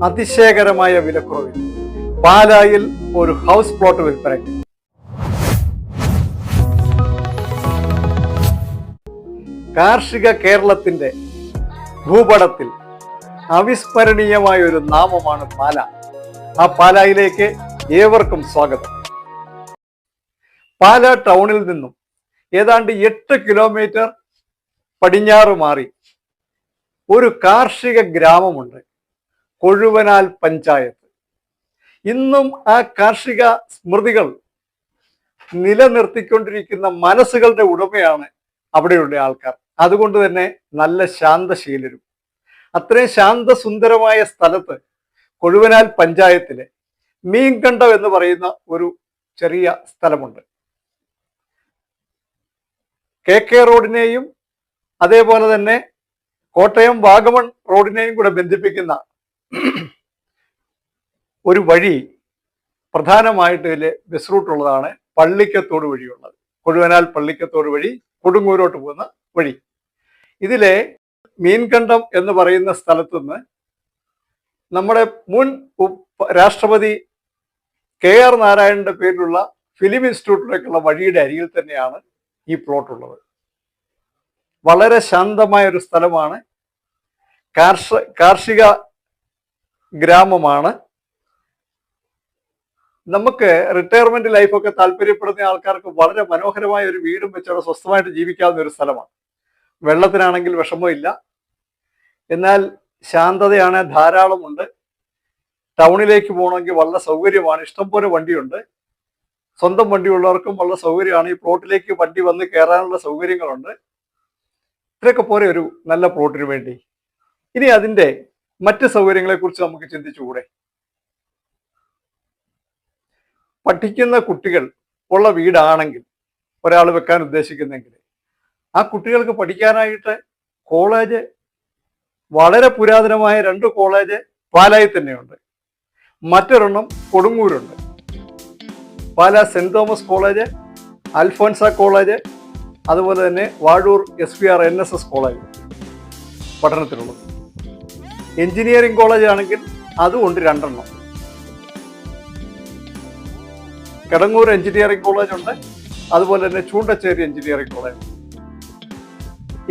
അതിശയകരമായ വിലക്കുറവിൽ പാലായിൽ ഒരു ഹൗസ് പ്ലോട്ട് വിൽപ്പനയ്ക്ക്. കാർഷിക കേരളത്തിന്റെ ഭൂപടത്തിൽ അവിസ്മരണീയമായ ഒരു നാമമാണ് പാല. ആ പാലായിലേക്ക് ഏവർക്കും സ്വാഗതം. പാല ടൗണിൽ നിന്നും ഏതാണ്ട് 8 കിലോമീറ്റർ പടിഞ്ഞാറ് മാറി ഒരു കാർഷിക ഗ്രാമമുണ്ട്, കൊഴുവനാൽ പഞ്ചായത്ത്. ഇന്നും ആ കാർഷിക സ്മൃതികൾ നിലനിർത്തിക്കൊണ്ടിരിക്കുന്ന മനസ്സുകളുടെ ഉടമയാണ് അവിടെയുള്ള ആൾക്കാർ. അതുകൊണ്ട് തന്നെ നല്ല ശാന്തശീലരും. അത്രയും ശാന്തസുന്ദരമായ സ്ഥലത്ത് കൊഴുവനാൽ പഞ്ചായത്തിലെ മീൻകണ്ടം എന്ന് പറയുന്ന ഒരു ചെറിയ സ്ഥലമുണ്ട്. KK റോഡിനെയും അതേപോലെ തന്നെ കോട്ടയം വാഗമൺ റോഡിനെയും കൂടെ ബന്ധിപ്പിക്കുന്ന ഒരു വഴി, പ്രധാനമായിട്ട് ഇതിലെ ബസ് റൂട്ടുള്ളതാണ് പള്ളിക്കത്തോട് വഴിയുള്ളത്. കൊഴുവനാൽ പള്ളിക്കത്തോട് വഴി കൊടുങ്ങൂരോട്ട് പോകുന്ന വഴി. ഇതിലെ മീൻകണ്ടം എന്ന് പറയുന്ന സ്ഥലത്തു നിന്ന് നമ്മുടെ മുൻ രാഷ്ട്രപതി KR നാരായണന്റെ പേരിലുള്ള ഫിലിം ഇൻസ്റ്റിറ്റ്യൂട്ടിലേക്കുള്ള വഴിയുടെ അരികിൽ തന്നെയാണ് ഈ പ്ലോട്ട് ഉള്ളത്. വളരെ ശാന്തമായ ഒരു സ്ഥലമാണ്, കാർഷിക ഗ്രാമമാണ്. നമുക്ക് റിട്ടയർമെന്റ് ലൈഫൊക്കെ താല്പര്യപ്പെടുന്ന ആൾക്കാർക്ക് വളരെ മനോഹരമായ ഒരു വീടും വെച്ചവിടെ സ്വസ്ഥമായിട്ട് ജീവിക്കാവുന്ന ഒരു സ്ഥലമാണ്. വെള്ളത്തിനാണെങ്കിൽ വിഷമമില്ല, എന്നാൽ ശാന്തതയാണ് ധാരാളമുണ്ട്. ടൗണിലേക്ക് പോകണമെങ്കിൽ വളരെ സൗകര്യമാണ്, ഇഷ്ടംപോലെ വണ്ടിയുണ്ട്. സ്വന്തം വണ്ടിയുള്ളവർക്കും വളരെ സൗകര്യമാണ്. ഈ പ്ലോട്ടിലേക്ക് വണ്ടി വന്ന് കയറാനുള്ള സൗകര്യങ്ങളുണ്ട്. ഇത്രയൊക്കെ പോലെ ഒരു നല്ല പ്ലോട്ടിന് വേണ്ടി ഇനി അതിൻ്റെ മറ്റ് സൗകര്യങ്ങളെ കുറിച്ച് നമുക്ക് ചിന്തിച്ചുകൂടെ? പഠിക്കുന്ന കുട്ടികൾ ഉള്ള വീടാണെങ്കിൽ ഒരാൾ വെക്കാൻ ഉദ്ദേശിക്കുന്നെങ്കിൽ ആ കുട്ടികൾക്ക് പഠിക്കാനായിട്ട് കോളേജ്, വളരെ പുരാതനമായ 2 കോളേജ് പാലായിൽ തന്നെയുണ്ട്. മറ്റൊരെണ്ണം കൊടുങ്ങൂരുണ്ട്. Pala saint Thomas college, Alphonsa college, അതുപോലെ തന്നെ വാഴൂർ SPR NSS കോളേജ് പഠനത്തിനുള്ളത്. എഞ്ചിനീയറിംഗ് കോളേജ് ആണെങ്കിൽ അതുകൊണ്ട് 2 എണ്ണം. കിടങ്ങൂർ എഞ്ചിനീയറിംഗ് കോളേജ് ഉണ്ട്, അതുപോലെ തന്നെ ചൂണ്ടച്ചേരി എഞ്ചിനീയറിംഗ് കോളേജ്.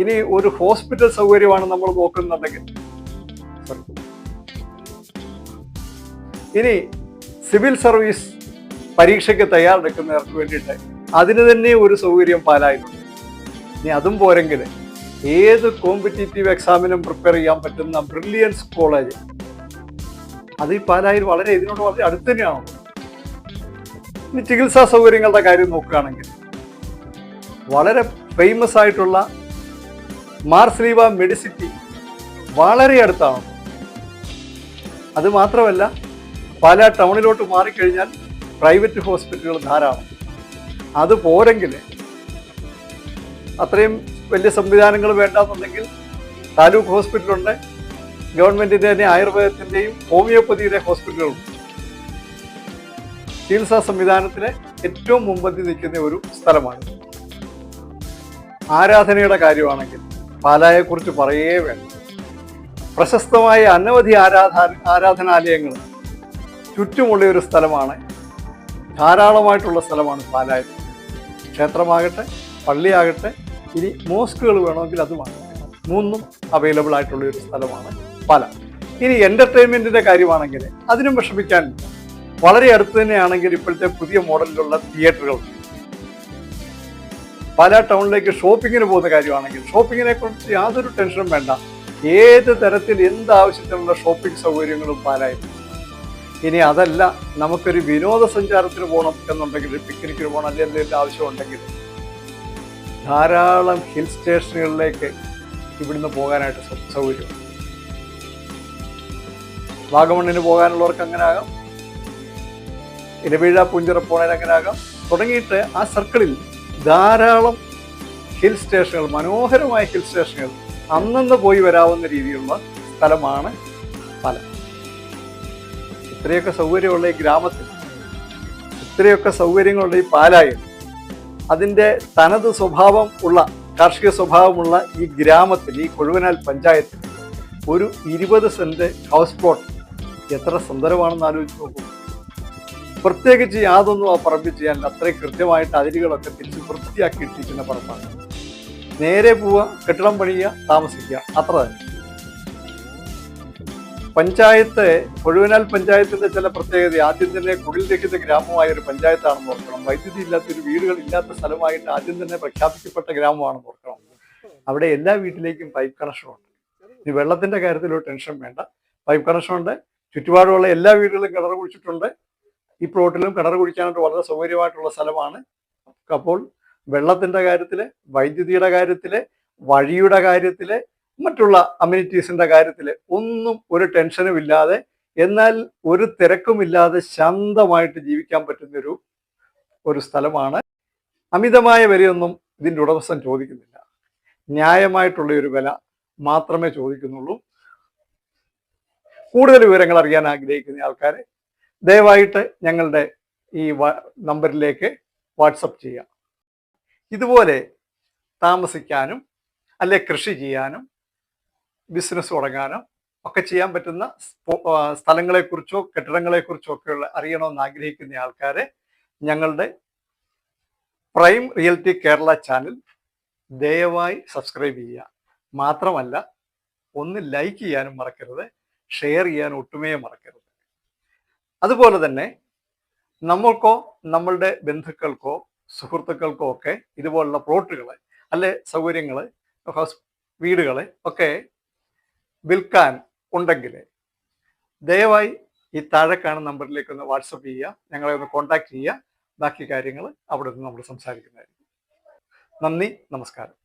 ഇനി ഒരു ഹോസ്പിറ്റൽ സൗകര്യമാണ് നമ്മൾ നോക്കുന്നുണ്ടെങ്കിൽ, ഇനി സിവിൽ സർവീസ് പരീക്ഷയ്ക്ക് തയ്യാറെടുക്കുന്നവർക്ക് വേണ്ടിയിട്ട് അതിന് തന്നെ ഒരു സൗകര്യം പാലായിലുണ്ട്. ഇനി അതും പോരെങ്കിൽ ഏത് കോമ്പറ്റീറ്റീവ് എക്സാമിനും പ്രിപ്പയർ ചെയ്യാൻ പറ്റുന്ന ബ്രില്യൻസ് കോളേജ്, അത് ഈ പാലായിൽ ഇതിനോട് വളരെ അടുത്ത് തന്നെയാണോ. ഇനി ചികിത്സാ സൗകര്യങ്ങളുടെ കാര്യം നോക്കുകയാണെങ്കിൽ വളരെ ഫേമസ് ആയിട്ടുള്ള മാർസ്ലീവ മെഡിസിറ്റി വളരെ അടുത്താണ്. അത് മാത്രമല്ല, പാല ടൗണിലോട്ട് മാറിക്കഴിഞ്ഞാൽ പ്രൈവറ്റ് ഹോസ്പിറ്റലുകൾ ധാരാളം. അത് പോരെങ്കിൽ അത്രയും വലിയ സംവിധാനങ്ങൾ വേണ്ടെന്നുണ്ടെങ്കിൽ താലൂക്ക് ഹോസ്പിറ്റലുണ്ട്, ഗവൺമെന്റിന്റെ തന്നെ ആയുർവേദത്തിന്റെയും ഹോമിയോപ്പതിയുടെ ഹോസ്പിറ്റലുകളുണ്ട്. ചികിത്സാ സംവിധാനത്തിലെ ഏറ്റവും മുമ്പന്തി നിൽക്കുന്ന ഒരു സ്ഥലമാണ്. ആരാധനയുടെ കാര്യമാണെങ്കിൽ പാലായെക്കുറിച്ച് പറയേ വേണ്ട. പ്രശസ്തമായ അനവധി ആരാധനാലയങ്ങൾ ചുറ്റുമുള്ള ഒരു സ്ഥലമാണ്, ധാരാളമായിട്ടുള്ള സ്ഥലമാണ് പാലായിൽ. ക്ഷേത്രമാകട്ടെ, പള്ളിയാകട്ടെ, ഇനി മോസ്കുകൾ വേണമെങ്കിൽ അതുമാണ്. 3 അവൈലബിൾ ആയിട്ടുള്ള ഒരു സ്ഥലമാണ് പാല. ഇനി എന്റർടൈൻമെന്റിന്റെ കാര്യമാണെങ്കിൽ അതിനും വിഷമിക്കാൻ വളരെ അടുത്ത് തന്നെയാണെങ്കിൽ ഇപ്പോഴത്തെ പുതിയ മോഡലിലുള്ള തിയേറ്ററുകൾ. പാല ടൗണിലേക്ക് ഷോപ്പിങ്ങിന് പോകുന്ന കാര്യമാണെങ്കിൽ ഷോപ്പിങ്ങിനെ കുറിച്ച് യാതൊരു ടെൻഷനും വേണ്ട. ഏത് തരത്തിൽ എന്താവശ്യത്തിനുള്ള ഷോപ്പിംഗ് സൗകര്യങ്ങളും പാലായിൽ. ഇനി അതല്ല, നമുക്കൊരു വിനോദസഞ്ചാരത്തിന് പോകണം എന്നുണ്ടെങ്കിൽ, പിക്നിക്കിന് പോകണം, അല്ലെങ്കിൽ എന്തെങ്കിലും ആവശ്യമുണ്ടെങ്കിൽ ധാരാളം ഹിൽ സ്റ്റേഷനുകളിലേക്ക് ഇവിടുന്ന് പോകാനായിട്ട് സൗകര്യമുണ്ട്. വാഗമണ്ണിന് പോകാനുള്ളവർക്ക് അങ്ങനെ ആകാം, ഇലവീഴ പൂഞ്ചിറ പോണേൽ അങ്ങനെ ആകാം. തുടങ്ങിയിട്ട് ആ സർക്കിളിൽ ധാരാളം ഹിൽ സ്റ്റേഷനുകൾ, മനോഹരമായ ഹിൽ സ്റ്റേഷനുകൾ അന്നന്ന് പോയി വരാവുന്ന രീതിയിലുള്ള സ്ഥലമാണ് പാല. ഇത്രയൊക്കെ സൗകര്യമുള്ള ഈ ഗ്രാമത്തിൽ, ഇത്രയൊക്കെ സൗകര്യങ്ങളുള്ള ഈ പാലായിൽ, അതിൻ്റെ തനത് സ്വഭാവം ഉള്ള, കാർഷിക സ്വഭാവമുള്ള ഈ ഗ്രാമത്തിൽ, ഈ കൊഴുവനാൽ പഞ്ചായത്തിൽ ഒരു 20 സെന്റ് ഹൗസ് പ്ലോട്ട് എത്ര സുന്ദരമാണെന്ന് ആലോചിച്ച് നോക്കൂ. പ്രത്യേകിച്ച് യാതൊന്നും ആ പറമ്പിൽ ചെയ്യാനില്ല. അത്രയും കൃത്യമായിട്ട് അതിരുകളൊക്കെ തിരിച്ച് വൃത്തിയാക്കി ഇട്ടിരിക്കുന്ന പറമ്പാണ്. നേരെ പോവുക, കെട്ടിടം പണിയുക, താമസിക്കുക, അത്ര തന്നെ. പഞ്ചായത്ത്, കൊഴുവനാൽ പഞ്ചായത്തിന്റെ ചില പ്രത്യേകത, ആദ്യം തന്നെ കുടിൽ രഹിത ഗ്രാമമായ ഒരു പഞ്ചായത്താണെന്ന് ഓർക്കണം. വൈദ്യുതി ഇല്ലാത്തൊരു വീടുകൾ ഇല്ലാത്ത സ്ഥലമായിട്ട് ആദ്യം തന്നെ പ്രഖ്യാപിക്കപ്പെട്ട ഗ്രാമമാണെന്ന് ഓർക്കണം. അവിടെ എല്ലാ വീട്ടിലേക്കും പൈപ്പ് കണക്ഷനുണ്ട്. ഇനി വെള്ളത്തിന്റെ കാര്യത്തിൽ ഒരു ടെൻഷൻ വേണ്ട. പൈപ്പ് കണക്ഷനുണ്ട്. ചുറ്റുപാടുമുള്ള എല്ലാ വീടുകളും കിണർ കുഴിച്ചിട്ടുണ്ട്. ഈ പ്ലോട്ടിലും കിണർ കുഴിക്കാനായിട്ട് വളരെ സൗകര്യമായിട്ടുള്ള സ്ഥലമാണ്. അപ്പോൾ വെള്ളത്തിന്റെ കാര്യത്തില്, വൈദ്യുതിയുടെ കാര്യത്തില്, വഴിയുടെ കാര്യത്തില്, മറ്റുള്ള അമ്യൂണിറ്റീസിന്റെ കാര്യത്തില് ഒന്നും ഒരു ടെൻഷനും ഇല്ലാതെ, എന്നാൽ ഒരു തിരക്കുമില്ലാതെ ശാന്തമായിട്ട് ജീവിക്കാൻ പറ്റുന്ന ഒരു സ്ഥലമാണ്. അമിതമായ വിലയൊന്നും ഇതിന്റെ ഉടമസ്ഥൻ ചോദിക്കുന്നില്ല. ന്യായമായിട്ടുള്ള ഒരു വില മാത്രമേ ചോദിക്കുന്നുള്ളൂ. കൂടുതൽ വിവരങ്ങൾ അറിയാൻ ആഗ്രഹിക്കുന്ന ആൾക്കാരെ ദയവായിട്ട് ഞങ്ങളുടെ ഈ നമ്പറിലേക്ക് വാട്സപ്പ് ചെയ്യാം. ഇതുപോലെ താമസിക്കാനും അല്ലെ കൃഷി ചെയ്യാനും ബിസിനസ് തുടങ്ങാനോ ഒക്കെ ചെയ്യാൻ പറ്റുന്ന സ്ഥലങ്ങളെക്കുറിച്ചോ കെട്ടിടങ്ങളെക്കുറിച്ചോ ഒക്കെ അറിയണമെന്ന് ആഗ്രഹിക്കുന്ന ആൾക്കാരെ ഞങ്ങളുടെ പ്രൈം റിയൽറ്റി കേരള ചാനൽ ദയവായി സബ്സ്ക്രൈബ് ചെയ്യുക. മാത്രമല്ല, ഒന്ന് ലൈക്ക് ചെയ്യാനും മറക്കരുത്, ഷെയർ ചെയ്യാനും ഒട്ടുമേ മറക്കരുത്. അതുപോലെ തന്നെ നമ്മൾക്കോ നമ്മളുടെ ബന്ധുക്കൾക്കോ സുഹൃത്തുക്കൾക്കോ ഒക്കെ ഇതുപോലുള്ള പ്ലോട്ടുകൾ അല്ലെ സൗകര്യങ്ങൾ, വീടുകൾ ഒക്കെ വിൽക്കാൻ ഉണ്ടെങ്കിൽ ദയവായി ഈ താഴെ കാണുന്ന നമ്പറിലേക്ക് ഒന്ന് വാട്സപ്പ് ചെയ്യുക, ഞങ്ങളെ ഒന്ന് കോൺടാക്ട് ചെയ്യുക. ബാക്കി കാര്യങ്ങൾ അവിടെ നിന്ന് നമ്മൾ സംസാരിക്കുന്നതായിരിക്കും. നന്ദി, നമസ്കാരം.